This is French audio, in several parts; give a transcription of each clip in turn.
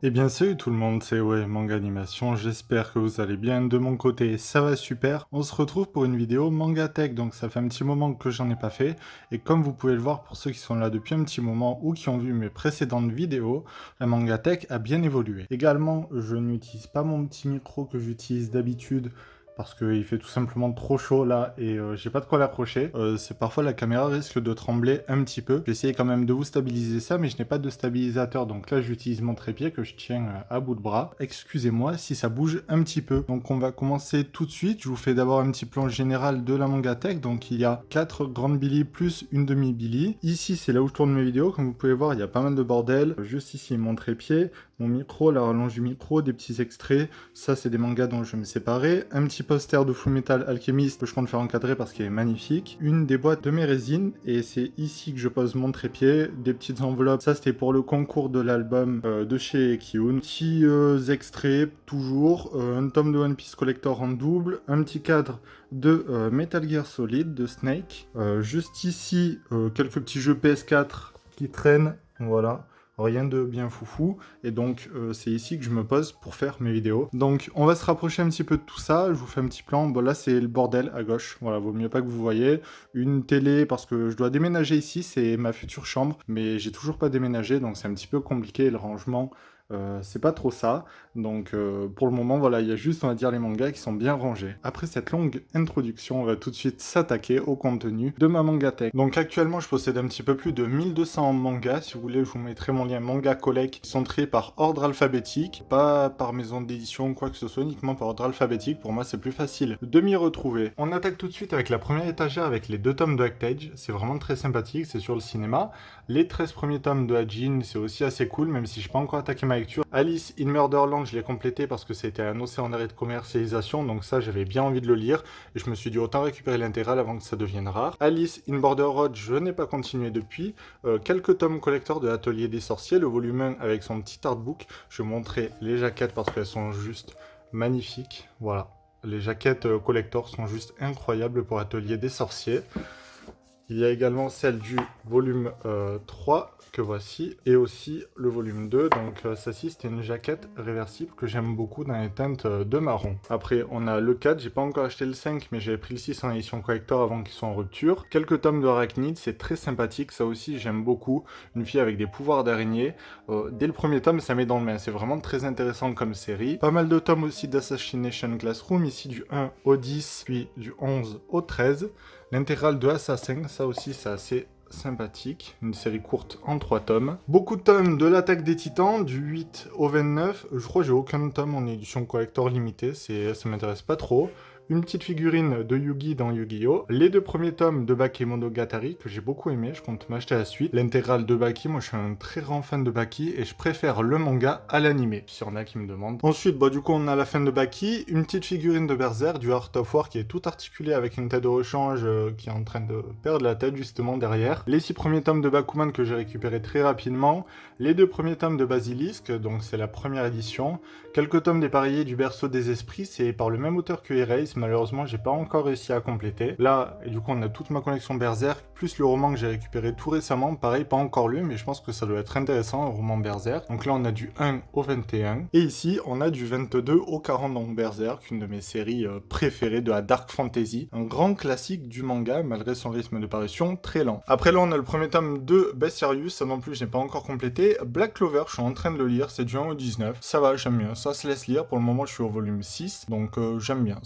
Eh bien salut tout le monde, c'est ouais, Manga Animation, j'espère que vous allez bien, de mon côté ça va super. On se retrouve pour une vidéo Manga Tech, donc ça fait un petit moment que j'en ai pas fait, et comme vous pouvez le voir pour ceux qui sont là depuis un petit moment ou qui ont vu mes précédentes vidéos, la Manga Tech a bien évolué. Également, je n'utilise pas mon petit micro que j'utilise d'habitude, parce qu'il fait tout simplement trop chaud là et j'ai pas de quoi l'accrocher. C'est parfois la caméra risque de trembler un petit peu. J'essaye quand même de vous stabiliser ça, mais je n'ai pas de stabilisateur, donc là j'utilise mon trépied que je tiens à bout de bras. Excusez-moi si ça bouge un petit peu. Donc on va commencer tout de suite. Je vous fais d'abord un petit plan général de la Manga Tech. Donc il y a 4 grandes Billy plus une demi-Billy. Ici c'est là où je tourne mes vidéos. Comme vous pouvez voir, il y a pas mal de bordel. Juste ici mon trépied, mon micro, la rallonge du micro, des petits extraits. Ça c'est des mangas dont je vais me séparer. Un petit poster de Fullmetal Alchemist que je compte faire encadrer parce qu'il est magnifique. Une des boîtes de mes résines et c'est ici que je pose mon trépied. Des petites enveloppes, ça c'était pour le concours de l'album de chez Kiun. Petits extraits toujours, un tome de One Piece Collector en double, un petit cadre de Metal Gear Solid de Snake. Juste ici, quelques petits jeux PS4 qui traînent, voilà. Rien de bien foufou, et donc c'est ici que je me pose pour faire mes vidéos. Donc on va se rapprocher un petit peu de tout ça, je vous fais un petit plan. Bon là c'est le bordel à gauche, voilà, vaut mieux pas que vous voyez. Une télé parce que je dois déménager ici, c'est ma future chambre, mais j'ai toujours pas déménagé, donc c'est un petit peu compliqué le rangement. C'est pas trop ça, donc pour le moment voilà, il y a juste on va dire les mangas qui sont bien rangés. Après cette longue introduction, on va tout de suite s'attaquer au contenu de ma Manga Tech. Donc actuellement je possède un petit peu plus de 1200 mangas, si vous voulez je vous mettrai mon lien Manga Collect, qui sont triés par ordre alphabétique, pas par maison d'édition ou quoi que ce soit, uniquement par ordre alphabétique, pour moi c'est plus facile de m'y retrouver. On attaque tout de suite avec la première étagère avec les 2 tomes de Actage, c'est vraiment très sympathique, c'est sur le cinéma. Les 13 premiers tomes de Hajin, c'est aussi assez cool, même si je n'ai pas encore attaqué ma lecture. Alice in Murderland, je l'ai complété parce que c'était annoncé en arrêt de commercialisation, donc ça j'avais bien envie de le lire, et je me suis dit autant récupérer l'intégrale avant que ça devienne rare. Alice in Border Road, je n'ai pas continué depuis. Quelques tomes collector de l'Atelier des Sorciers, le volume 1 avec son petit artbook. Je vais montrer les jaquettes parce qu'elles sont juste magnifiques, voilà. Les jaquettes collector sont juste incroyables pour Atelier des Sorciers. Il y a également celle du volume 3 que voici, et aussi le volume 2, donc celle-ci c'était une jaquette réversible que j'aime beaucoup dans les teintes de marron. Après on a le 4, j'ai pas encore acheté le 5 mais j'avais pris le 6 en édition collector avant qu'ils soient en rupture. Quelques tomes de Arachnid, c'est très sympathique, ça aussi j'aime beaucoup, une fille avec des pouvoirs d'araignée. Dès le premier tome ça met dans le main, c'est vraiment très intéressant comme série. Pas mal de tomes aussi d'Assassination Classroom, ici du 1 au 10, puis du 11 au 13. L'intégrale de Assassin, ça aussi c'est assez sympathique, une série courte en 3 tomes. Beaucoup de tomes de l'Attaque des Titans, du 8 au 29. Je crois que j'ai aucun tome en édition collector limitée, ça m'intéresse pas trop. Une petite figurine de Yugi dans Yu-Gi-Oh! Les 2 premiers tomes de Bakemonogatari que j'ai beaucoup aimé, je compte m'acheter la suite. L'intégrale de Baki, moi je suis un très grand fan de Baki et je préfère le manga à l'animé, s'il y en a qui me demandent. Ensuite, du coup on a la fin de Baki, une petite figurine de Berserk, du Art of War qui est tout articulé avec une tête de rechange qui est en train de perdre la tête justement derrière. Les 6 premiers tomes de Bakuman que j'ai récupéré très rapidement. Les 2 premiers tomes de Basilisk, donc c'est la première édition. Quelques tomes dépareillés du Berceau des Esprits, c'est par le même auteur que Erase. Malheureusement, j'ai pas encore réussi à compléter. Là, et du coup, on a toute ma collection Berserk, plus le roman que j'ai récupéré tout récemment. Pareil, pas encore lu, mais je pense que ça doit être intéressant, un roman Berserk. Donc là, on a du 1 au 21. Et ici, on a du 22 au 40, donc Berserk, une de mes séries préférées de la Dark Fantasy. Un grand classique du manga, malgré son rythme de parution très lent. Après là, on a le premier tome de Bestiarius, ça non plus, je n'ai pas encore complété. Black Clover, je suis en train de le lire, c'est du 1 au 19. Ça va, j'aime bien, ça se laisse lire. Pour le moment, je suis au volume 6, donc j'aime bien.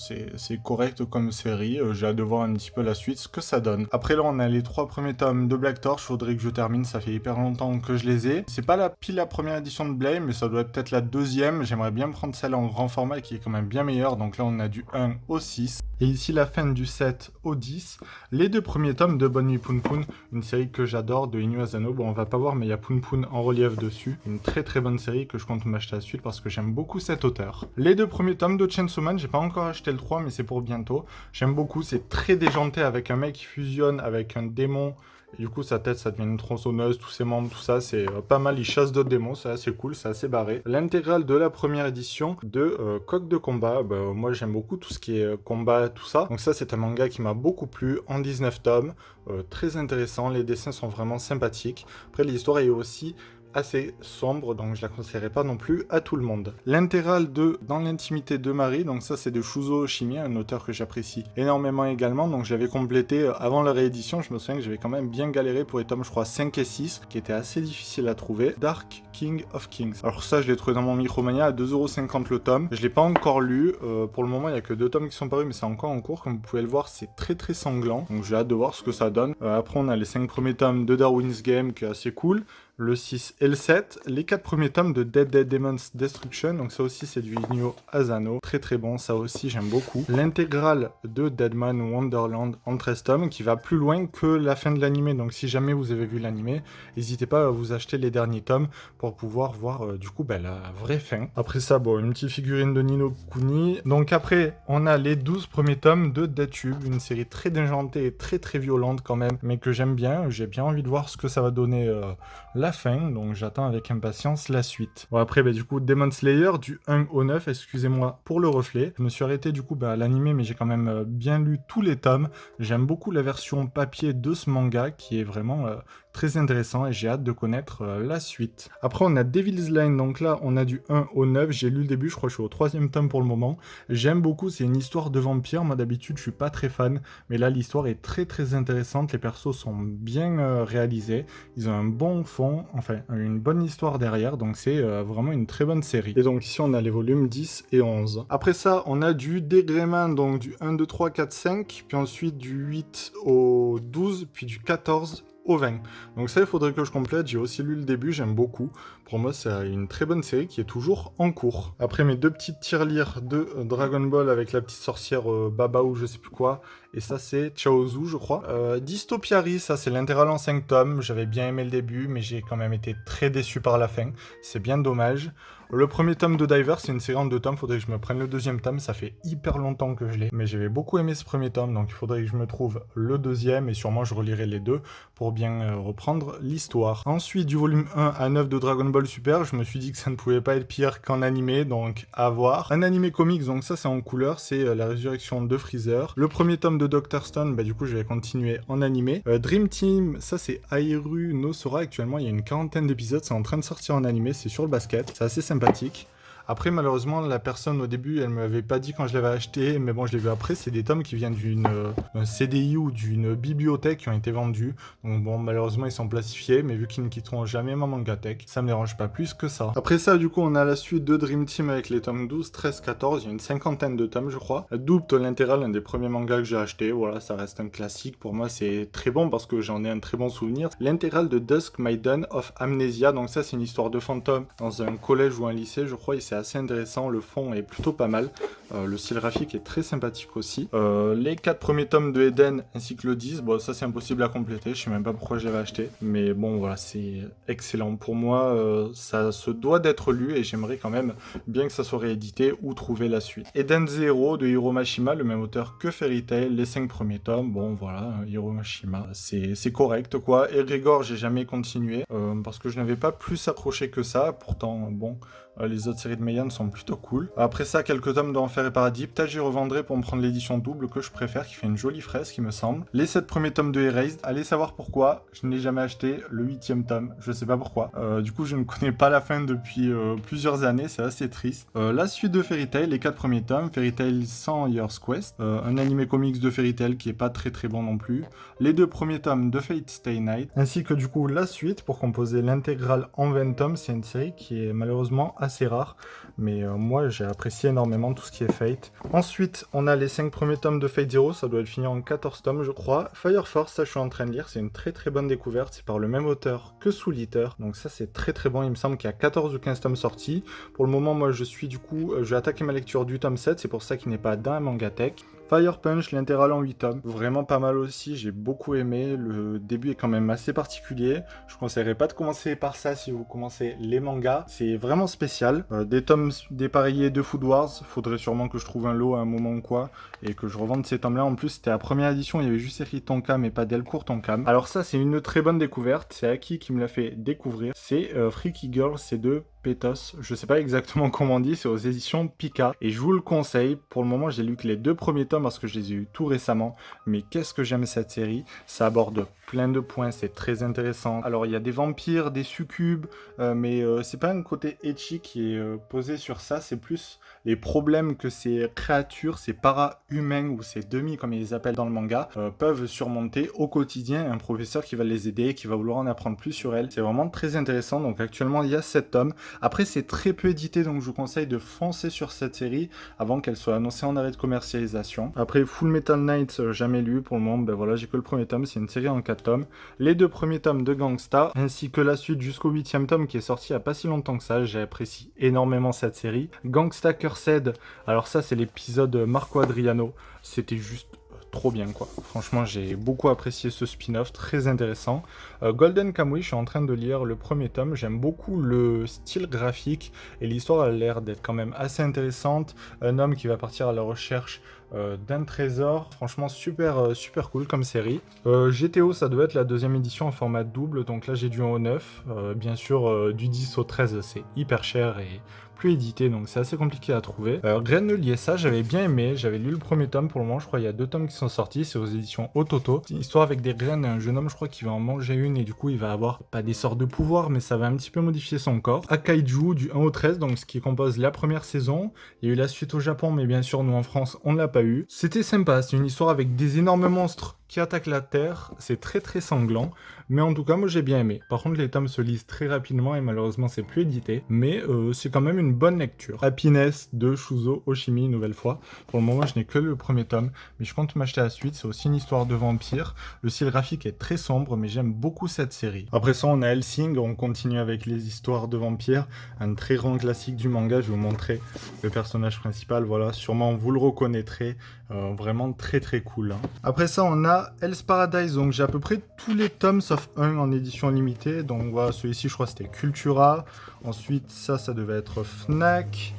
C'est correct comme série, j'ai hâte de voir un petit peu la suite, ce que ça donne. Après là on a les 3 premiers tomes de Black Torch, faudrait que je termine, ça fait hyper longtemps que je les ai. C'est pas la première édition de Blame, mais ça doit être peut-être la deuxième, j'aimerais bien prendre celle en grand format qui est quand même bien meilleure, donc là on a du 1 au 6. Et ici la fin du 7 au 10, les 2 premiers tomes de Bonne Nuit Poun Poun, une série que j'adore de Inu Asano. Bon on va pas voir mais il y a Poun Poun en relief dessus, une très très bonne série que je compte m'acheter à la suite parce que j'aime beaucoup cet auteur. Les 2 premiers tomes de Chainsaw Man, j'ai pas encore acheté le 3 mais c'est pour bientôt. J'aime beaucoup, c'est très déjanté avec un mec qui fusionne avec un démon Et du coup, sa tête, ça devient une tronçonneuse, tous ses membres, tout ça, c'est pas mal. Il chasse d'autres démons, c'est assez cool, c'est assez barré. L'intégrale de la première édition de Coq de combat, bah, moi j'aime beaucoup tout ce qui est combat, tout ça. Donc ça, c'est un manga qui m'a beaucoup plu, en 19 tomes, très intéressant, les dessins sont vraiment sympathiques. Après, l'histoire est aussi assez sombre, donc je la conseillerais pas non plus à tout le monde. L'intégrale de Dans l'intimité de Marie, donc ça c'est de Shuzo Oshimi, un auteur que j'apprécie énormément également, donc je l'avais complété avant la réédition, je me souviens que j'avais quand même bien galéré pour les tomes, je crois 5 et 6, qui étaient assez difficiles à trouver. Dark King of Kings. Alors ça je l'ai trouvé dans mon Micromania à 2,50€ le tome, je l'ai pas encore lu, pour le moment il y a que 2 tomes qui sont parus, mais c'est encore en cours, comme vous pouvez le voir c'est très très sanglant, donc j'ai hâte de voir ce que ça donne. Après on a les 5 premiers tomes de Darwin's Game, qui est assez cool, le 6 et le 7, les 4 premiers tomes de Dead Dead Demons Destruction, donc ça aussi c'est du Inyo Asano, très très bon, ça aussi j'aime beaucoup. L'intégrale de Deadman Wonderland en 13 tomes, qui va plus loin que la fin de l'animé, donc si jamais vous avez vu l'animé, n'hésitez pas à vous acheter les derniers tomes pour pouvoir voir du coup la vraie fin. Après ça, bon, une petite figurine de Nino Kuni. Donc après, on a les 12 premiers tomes de Deathube, une série très déjantée et très très violente quand même, mais que j'aime bien, j'ai bien envie de voir ce que ça va donner la fin, donc j'attends avec impatience la suite. Bon après, du coup, Demon Slayer, du 1 au 9, excusez-moi pour le reflet. Je me suis arrêté du coup à l'animé, mais j'ai quand même bien lu tous les tomes. J'aime beaucoup la version papier de ce manga, qui est vraiment très intéressant, et j'ai hâte de connaître la suite. Après, on a Devil's Line, donc là, on a du 1 au 9. J'ai lu le début, je crois que je suis au 3e tome pour le moment. J'aime beaucoup, c'est une histoire de vampire. Moi, d'habitude, je suis pas très fan, mais là, l'histoire est très très intéressante. Les persos sont bien réalisés. Ils ont un bon fond, enfin, une bonne histoire derrière, donc c'est vraiment une très bonne série. Et donc, ici, on a les volumes 10 et 11. Après ça, on a du dégrément, donc du 1, 2, 3, 4, 5, puis ensuite du 8 au 12, puis du 14 au 20. Donc ça, il faudrait que je complète. J'ai aussi lu le début, j'aime beaucoup. Pour moi, c'est une très bonne série qui est toujours en cours. Après mes 2 petites tirelires de Dragon Ball avec la petite sorcière Baba ou je sais plus quoi. Et ça, c'est Chaozu, je crois. Dystopiary, ça, c'est l'intégrale en 5 tomes. J'avais bien aimé le début, mais j'ai quand même été très déçu par la fin. C'est bien dommage. Le premier tome de Diver, c'est une série en 2 tomes. Faudrait que je me prenne le 2e tome. Ça fait hyper longtemps que je l'ai. Mais j'avais beaucoup aimé ce premier tome, donc il faudrait que je me trouve le 2e. Et sûrement, je relirai les 2 pour bien reprendre l'histoire. Ensuite, du volume 1 à 9 de Dragon Ball Super, je me suis dit que ça ne pouvait pas être pire qu'en animé, donc à voir. Un animé comics, donc ça c'est en couleur, c'est la résurrection de Freezer. Le premier tome de Dr. Stone, du coup je vais continuer en animé. Dream Team, ça c'est Airu no Sora, actuellement il y a une 40aine d'épisodes, c'est en train de sortir en animé, c'est sur le basket, c'est assez sympathique. Après, malheureusement, la personne au début, elle m'avait pas dit quand je l'avais acheté, mais bon, je l'ai vu après. C'est des tomes qui viennent d'un CDI ou d'une bibliothèque qui ont été vendus. Donc bon, malheureusement, ils sont plastifiés, mais vu qu'ils ne quitteront jamais ma mangatech, ça me dérange pas plus que ça. Après ça, du coup, on a la suite de Dream Team avec les tomes 12, 13, 14. Il y a une 50aine de tomes, je crois. Double l'intégrale, un des premiers mangas que j'ai acheté. Voilà, ça reste un classique. Pour moi, c'est très bon parce que j'en ai un très bon souvenir. L'intégrale de Dusk Maiden of Amnesia. Donc ça, c'est une histoire de fantôme dans un collège ou un lycée, je crois. C'est assez intéressant, le fond est plutôt pas mal, le style graphique est très sympathique aussi. Les 4 premiers tomes de Eden ainsi que le 10, bon ça c'est impossible à compléter, je sais même pas pourquoi je l'avais acheté, mais bon voilà, c'est excellent pour moi, ça se doit d'être lu et j'aimerais quand même bien que ça soit réédité ou trouver la suite. Eden Zero de Hiro Mashima, le même auteur que Fairy Tail, les 5 premiers tomes, bon voilà, Hiro Mashima, c'est correct quoi. Egregor, j'ai jamais continué, parce que je n'avais pas plus accroché que ça, pourtant bon, les autres séries de Meian sont plutôt cool. Après ça, quelques tomes d'Enfer et Paradis. Peut-être j'y revendrai pour me prendre l'édition double que je préfère, qui fait une jolie fresque, il me semble. Les 7 premiers tomes de Erased. Allez savoir pourquoi. Je n'ai jamais acheté le 8e tome. Je sais pas pourquoi. Du coup, je ne connais pas la fin depuis plusieurs années. C'est assez triste. La suite de Fairy Tail, les 4 premiers tomes. Fairy Tail 100 Years Quest. Un animé comics de Fairy Tail qui est pas très très bon non plus. Les 2 premiers tomes de Fate Stay Night. Ainsi que du coup la suite pour composer l'intégrale en 20 tomes. C'est une série qui est malheureusement assez rare, mais moi j'ai apprécié énormément tout ce qui est Fate. Ensuite on a les 5 premiers tomes de Fate Zero, ça doit être fini en 14 tomes je crois. Fire Force, ça je suis en train de lire, c'est une très très bonne découverte, c'est par le même auteur que Soul Eater, donc ça c'est très très bon, il me semble qu'il y a 14 ou 15 tomes sortis. Pour le moment moi je suis du coup, je vais attaquer ma lecture du tome 7, c'est pour ça qu'il n'est pas dans la mangatech. Fire Punch, l'intégrale en 8 tomes, vraiment pas mal aussi, j'ai beaucoup aimé, le début est quand même assez particulier, je conseillerais pas de commencer par ça si vous commencez les mangas, c'est vraiment spécial, des tomes dépareillés de Food Wars, faudrait sûrement que je trouve un lot à un moment ou quoi, et que je revende ces tomes là, en plus c'était la première édition, il y avait juste écrit Tonkam et pas Delcourt Tonkam. Alors ça c'est une très bonne découverte, c'est Aki qui me l'a fait découvrir, c'est Freaky Girl, c'est de Pétos, je sais pas exactement comment on dit, c'est aux éditions Pika, et je vous le conseille, pour le moment j'ai lu que les 2 premiers tomes parce que je les ai eu tout récemment, mais qu'est-ce que j'aime cette série, ça aborde plein de points, c'est très intéressant. Alors il y a des vampires, des succubes, mais c'est pas un côté ecchi qui est posé sur ça, c'est plus les problèmes que ces créatures, ces para-humains ou ces demi comme ils les appellent dans le manga, peuvent surmonter au quotidien, un professeur qui va les aider, qui va vouloir en apprendre plus sur elles. C'est vraiment très intéressant, donc actuellement il y a 7 tomes. Après, c'est très peu édité, donc je vous conseille de foncer sur cette série avant qu'elle soit annoncée en arrêt de commercialisation. Après, Full Metal Knight, jamais lu pour le moment. Ben voilà, j'ai que le premier tome, c'est une série en 4 tomes. Les 2 premiers tomes de Gangsta, ainsi que la suite jusqu'au 8e tome qui est sorti il n'y a pas si longtemps que ça. J'apprécie énormément cette série. Gangsta Cursed, alors ça, c'est l'épisode Marco Adriano. C'était juste trop bien quoi. Franchement, j'ai beaucoup apprécié ce spin-off, très intéressant. Golden Kamuy, je suis en train de lire le premier tome, j'aime beaucoup le style graphique et l'histoire a l'air d'être quand même assez intéressante. Un homme qui va partir à la recherche d'un trésor, franchement super cool comme série. GTO, ça doit être la 2e édition en format double, donc là j'ai du 1 au 9. Bien sûr, du 10 au 13, c'est hyper cher et plus édité, donc c'est assez compliqué à trouver. Graine de Liessa, j'avais bien aimé, j'avais lu le premier tome pour le moment, je crois il y a 2 tomes qui sont sortis, c'est aux éditions Ototo. C'est une histoire avec des graines et un jeune homme, je crois qu'il va en manger une et du coup il va avoir pas des sortes de pouvoirs, mais ça va un petit peu modifier son corps. Akaiju du 1 au 13, donc ce qui compose la première saison. Il y a eu la suite au Japon, mais bien sûr nous en France on ne l'a pas eu. C'était sympa, c'est une histoire avec des énormes monstres qui attaquent la Terre, c'est très sanglant, mais en tout cas moi j'ai bien aimé. Par contre les tomes se lisent très rapidement et malheureusement c'est plus édité, mais c'est quand même une bonne lecture. Happiness de Shuzo Oshimi, une nouvelle fois. Pour le moment je n'ai que le premier tome, mais je compte m'acheter la suite, c'est aussi une histoire de vampire. Le style graphique est très sombre, mais j'aime beaucoup cette série. Après ça on a Hellsing, on continue avec les histoires de vampires, un très grand classique du manga, je vais vous montrer le personnage principal, voilà, sûrement vous le reconnaîtrez, vraiment très cool. Hein. Après ça on a Hell's Paradise, donc j'ai à peu près tous les tomes sauf un en édition limitée, donc voilà, celui-ci je crois c'était Cultura, ensuite ça devait être Fnac,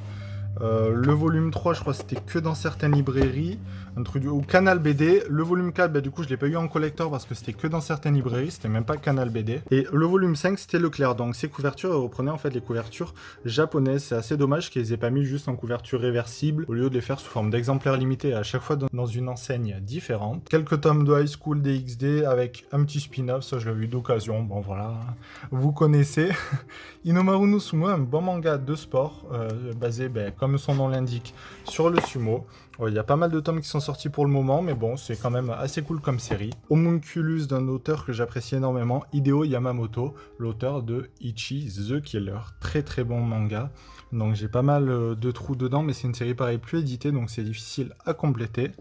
le volume 3 je crois c'était que dans certaines librairies, un truc ou Canal BD, le volume 4 bah, du coup je l'ai pas eu en collector parce que c'était que dans certaines librairies, c'était même pas Canal BD, et le volume 5 c'était Leclerc, donc ces couvertures reprenaient en fait les couvertures japonaises, c'est assez dommage qu'ils les aient pas mis juste en couverture réversible au lieu de les faire sous forme d'exemplaires limités à chaque fois dans une enseigne différente. Quelques tomes de High School DxD avec un petit spin-off, ça je l'ai eu d'occasion, bon voilà, vous connaissez. Inomaru no Sumo, un bon manga de sport, basé, comme son nom l'indique, sur le sumo. Il y a pas mal de tomes qui sont sortis pour le moment, mais bon, c'est quand même assez cool comme série. Homunculus d'un auteur que j'apprécie énormément, Hideo Yamamoto, l'auteur de Ichi the Killer. Très bon manga. Donc j'ai pas mal de trous dedans, mais c'est une série pareil plus éditée, donc c'est difficile à compléter.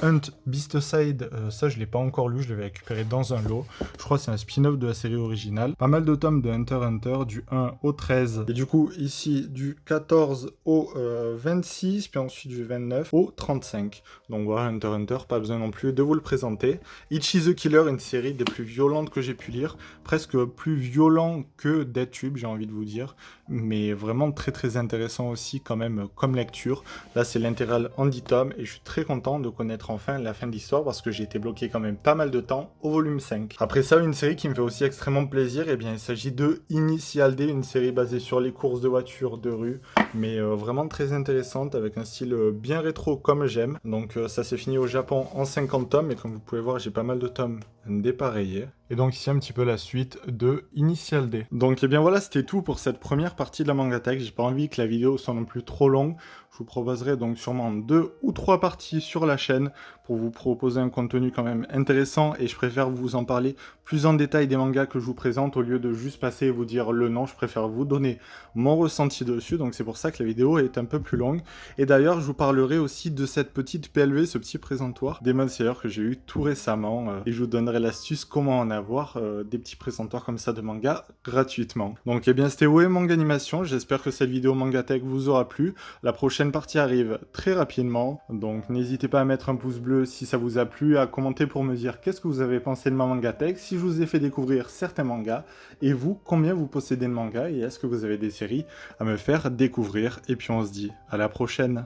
Hunt Beasticide, ça je l'ai pas encore lu, je l'avais récupéré dans un lot. Je crois que c'est un spin-off de la série originale. Pas mal de tomes de Hunter x Hunter, du 1 au 13. Et du coup, ici, du 14 au 26, puis ensuite du 29 au 35. Donc voilà, Hunter x Hunter, pas besoin non plus de vous le présenter. Ichi the Killer, une série des plus violentes que j'ai pu lire. Presque plus violent que Deadtube, j'ai envie de vous dire. Mais vraiment très intéressant aussi quand même comme lecture. Là, c'est l'intégrale en 10 tomes et je suis très content de connaître enfin la fin de l'histoire parce que j'ai été bloqué quand même pas mal de temps au volume 5. Après ça, une série qui me fait aussi extrêmement plaisir, et bien il s'agit de Initial D, une série basée sur les courses de voitures de rue, mais vraiment très intéressante avec un style bien rétro comme j'aime. Donc ça s'est fini au Japon en 50 tomes et comme vous pouvez voir, j'ai pas mal de tomes dépareillés. Et donc ici un petit peu la suite de Initial D. Donc et bien voilà, c'était tout pour cette première partie de la Mangatech. J'ai pas envie que la vidéo soit non plus trop longue. Je vous proposerai donc sûrement 2 ou 3 parties sur la chaîne pour vous proposer un contenu quand même intéressant, et je préfère vous en parler plus en détail des mangas que je vous présente au lieu de juste passer et vous dire le nom. Je préfère vous donner mon ressenti dessus, donc c'est pour ça que la vidéo est un peu plus longue. Et d'ailleurs, je vous parlerai aussi de cette petite PLV, ce petit présentoir Demon Slayer que j'ai eu tout récemment, et je vous donnerai l'astuce comment en avoir des petits présentoirs comme ça de manga gratuitement. Donc et bien c'était Oe Manga Animation, j'espère que cette vidéo Mangatech vous aura plu. La prochaine prochaine partie arrive très rapidement, donc n'hésitez pas à mettre un pouce bleu si ça vous a plu, à commenter pour me dire qu'est-ce que vous avez pensé de ma mangatech, si je vous ai fait découvrir certains mangas, et vous, combien vous possédez de mangas, et est-ce que vous avez des séries à me faire découvrir, et puis on se dit à la prochaine.